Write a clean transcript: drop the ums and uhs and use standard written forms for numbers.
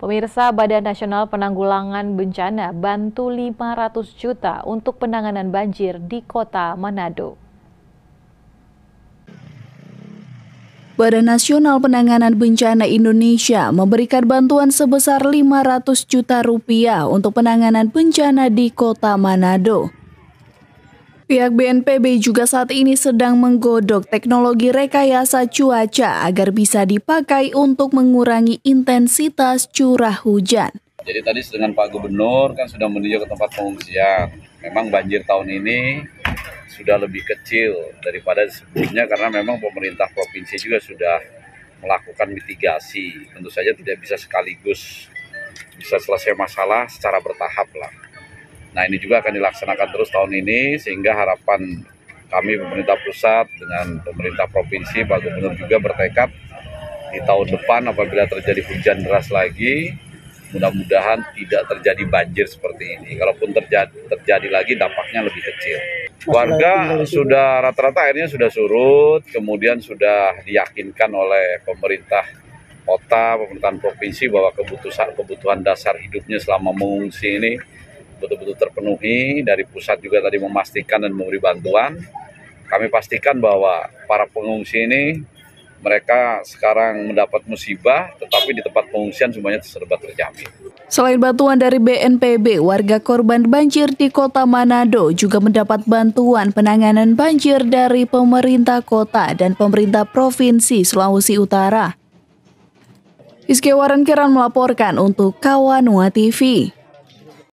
Pemirsa, Badan Nasional Penanggulangan Bencana bantu 500 juta untuk penanganan banjir di Kota Manado. Badan Nasional Penanganan Bencana Indonesia memberikan bantuan sebesar 500 juta rupiah untuk penanganan bencana di Kota Manado. Pihak BNPB juga saat ini sedang menggodok teknologi rekayasa cuaca agar bisa dipakai untuk mengurangi intensitas curah hujan. Jadi tadi dengan Pak Gubernur kan sudah meninjau ke tempat pengungsian. Memang banjir tahun ini sudah lebih kecil daripada sebelumnya karena memang pemerintah provinsi juga sudah melakukan mitigasi. Tentu saja tidak bisa sekaligus bisa selesai masalah secara bertahap lah. Nah, ini juga akan dilaksanakan terus tahun ini sehingga harapan kami pemerintah pusat dengan pemerintah provinsi, Pak Gubernur juga bertekad di tahun depan apabila terjadi hujan deras lagi, mudah-mudahan tidak terjadi banjir seperti ini. Kalaupun terjadi lagi dampaknya lebih kecil. Warga sudah rata-rata airnya sudah surut, kemudian sudah diyakinkan oleh pemerintah kota, pemerintahan provinsi bahwa kebutuhan dasar hidupnya selama mengungsi ini betul-betul terpenuhi. Dari pusat juga tadi memastikan dan memberi bantuan. Kami pastikan bahwa para pengungsi ini mereka sekarang mendapat musibah, tetapi di tempat pengungsian semuanya serba terjamin. Selain bantuan dari BNPB, warga korban banjir di Kota Manado juga mendapat bantuan penanganan banjir dari pemerintah kota dan pemerintah provinsi Sulawesi Utara. Rizky Waran Kiran melaporkan untuk Kawanua TV.